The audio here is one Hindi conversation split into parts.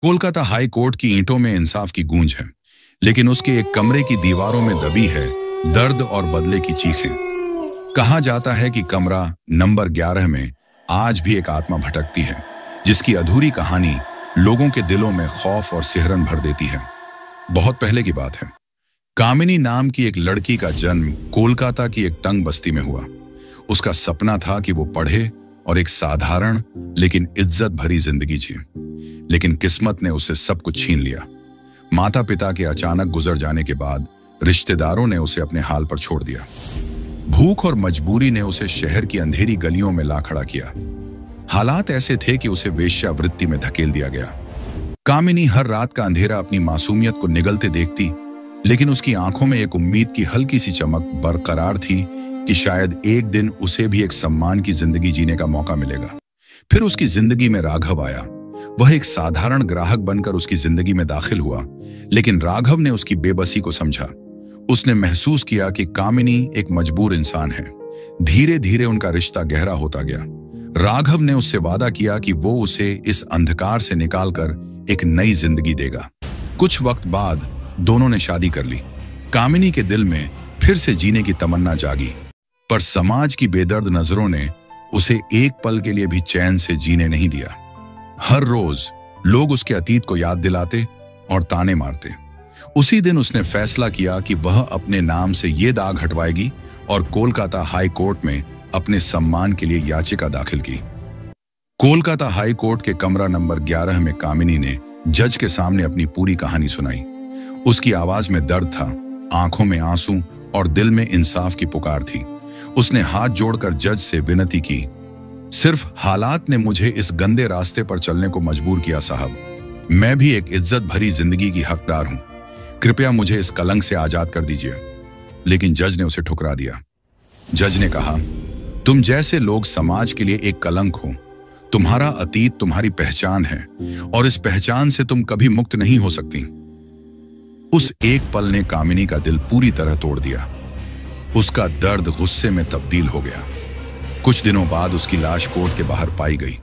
कोलकाता हाई कोर्ट की ईंटों में इंसाफ की गूंज है, लेकिन उसके एक कमरे की दीवारों में दबी है दर्द और बदले की चीखें। कहा जाता है कि कमरा नंबर 11 में आज भी एक आत्मा भटकती है, जिसकी अधूरी कहानी लोगों के दिलों में खौफ और सिहरन भर देती है। बहुत पहले की बात है। कामिनी नाम की एक लड़की का जन्म कोलकाता की एक तंग बस्ती में हुआ। उसका सपना था कि वो पढ़े और एक साधारण लेकिन इज्जत भरी जिंदगी जिए, लेकिन किस्मत ने उससे सब कुछ छीन लिया। माता पिता के अचानक गुजर जाने के बाद रिश्तेदारों ने उसे अपने हाल पर छोड़ दिया। भूख और मजबूरी ने उसे शहर की अंधेरी गलियों में ला खड़ा किया। हालात ऐसे थे कि उसे वेश्यावृत्ति में धकेल दिया गया। कामिनी हर रात का अंधेरा अपनी मासूमियत को निगलते देखती, लेकिन उसकी आंखों में एक उम्मीद की हल्की सी चमक बरकरार थी कि शायद एक दिन उसे भी एक सम्मान की जिंदगी जीने का मौका मिलेगा। फिर उसकी जिंदगी में राघव आया। वह एक साधारण ग्राहक बनकर उसकी जिंदगी में दाखिल हुआ, लेकिन राघव ने उसकी बेबसी को समझा। उसने महसूस किया कि कामिनी एक मजबूर इंसान है। धीरे धीरे उनका रिश्ता गहरा होता गया। राघव ने उससे वादा किया कि वो उसे इस अंधकार से निकालकर एक नई जिंदगी देगा। कुछ वक्त बाद दोनों ने शादी कर ली। कामिनी के दिल में फिर से जीने की तमन्ना जागी, पर समाज की बेदर्द नजरों ने उसे एक पल के लिए भी चैन से जीने नहीं दिया। हर रोज लोग उसके अतीत को याद दिलाते और ताने मारते। उसी दिन उसने फैसला किया कि वह अपने नाम से ये दाग हटवाएगी और कोलकाता हाई कोर्ट में अपने सम्मान के लिए याचिका दाखिल की। कोलकाता हाई कोर्ट के कमरा नंबर 11 में कामिनी ने जज के सामने अपनी पूरी कहानी सुनाई। उसकी आवाज में दर्द था, आंखों में आंसू और दिल में इंसाफ की पुकार थी। उसने हाथ जोड़कर जज से विनती की, सिर्फ हालात ने मुझे इस गंदे रास्ते पर चलने को मजबूर किया साहब। मैं भी एक इज्जत भरी जिंदगी की हकदार हूं। कृपया मुझे इस कलंक से आजाद कर दीजिए। लेकिन जज ने उसे ठुकरा दिया। जज ने कहा, तुम जैसे लोग समाज के लिए एक कलंक हो। तुम्हारा अतीत तुम्हारी पहचान है और इस पहचान से तुम कभी मुक्त नहीं हो सकती। उस एक पल ने कामिनी का दिल पूरी तरह तोड़ दिया। उसका दर्द गुस्से में तब्दील हो गया। कुछ दिनों बाद उसकी लाश कोर्ट के बाहर पाई गई,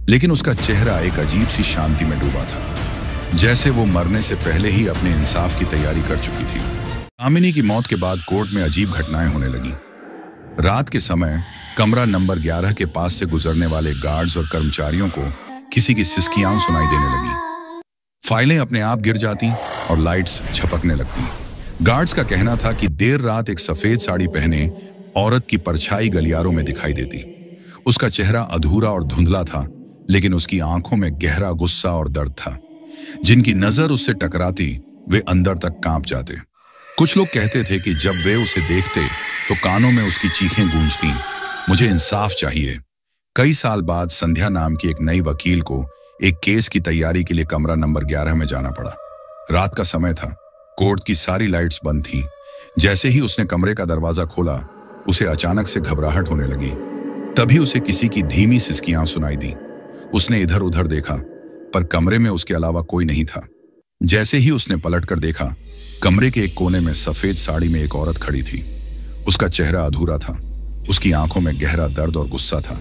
लेकिन उसका चेहरा एक अजीब सी शांति में डूबा था, जैसे वो मरने से पहले ही अपने इंसाफ की तैयारी कर चुकी थी। कामिनी की मौत के बाद कोर्ट में अजीब घटनाएं होने लगी। रात के समय कमरा नंबर 11 के पास से गुजरने वाले गार्ड्स और कर्मचारियों को किसी की सिसकियां सुनाई देने लगी। फाइलें अपने आप गिर जाती और लाइट्स झपकने लगती। गार्ड्स का कहना था कि देर रात एक सफेद साड़ी पहने औरत की परछाई गलियारों में दिखाई देती। उसका चेहरा अधूरा और धुंधला था, लेकिन उसकी आंखों में गहरा गुस्सा और दर्द था। जिनकी नजर उससे टकराती वे अंदर तक कांप जाते। कुछ लोग कहते थे कि जब वे उसे देखते तो कानों में उसकी चीखें गूंजती, मुझे इंसाफ चाहिए। कई साल बाद संध्या नाम की एक नई वकील को एक केस की तैयारी के लिए कमरा नंबर 11 में जाना पड़ा। रात का समय था। कोर्ट की सारी लाइट्स बंद थीं। जैसे ही उसने कमरे का दरवाजा खोला, उसे अचानक से घबराहट होने लगी। तभी उसे किसी की धीमी सिसकियां सुनाई दी। उसने इधर उधर देखा, पर कमरे में उसके अलावा कोई नहीं था। जैसे ही उसने पलटकर देखा, कमरे के एक कोने में सफेद साड़ी में एक औरत खड़ी थी। उसका चेहरा अधूरा था। उसकी आंखों में गहरा दर्द और गुस्सा था।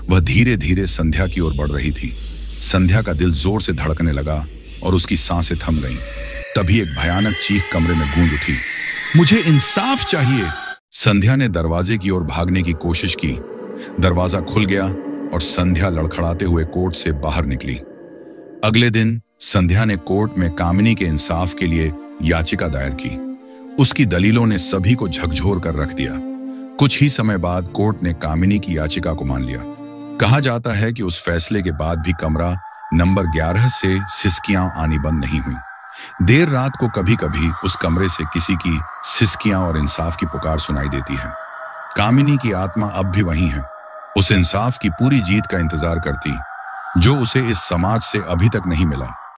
वह धीरे धीरे संध्या की ओर बढ़ रही थी। संध्या का दिल जोर से धड़कने लगा और उसकी सांसें थम गईं। तभी एक भयानक चीख कमरे में गूंज उठी, मुझे इंसाफ चाहिए। संध्या ने दरवाजे की ओर भागने की कोशिश की। दरवाजा खुल गया और संध्या लड़खड़ाते हुए कोर्ट से बाहर निकली। अगले दिन संध्या ने कोर्ट में कामिनी के इंसाफ के लिए याचिका दायर की। उसकी दलीलों ने सभी को झकझोर कर रख दिया। कुछ ही समय बाद कोर्ट ने कामिनी की याचिका को मान लिया। कहा जाता है कि उस फैसले के बाद भी कमरा नंबर 11 से सिसकियां आनी बंद नहीं हुई। देर रात को कभी कभी उस कमरे से किसी की सिसकियां और इंसाफ की पुकार सुनाई देती है। कामिनी की आत्मा अब भी वहीं है, उस इंसाफ की पूरी जीत का इंतजार करती, जो उसे इस समाज से अभी तक नहीं मिला।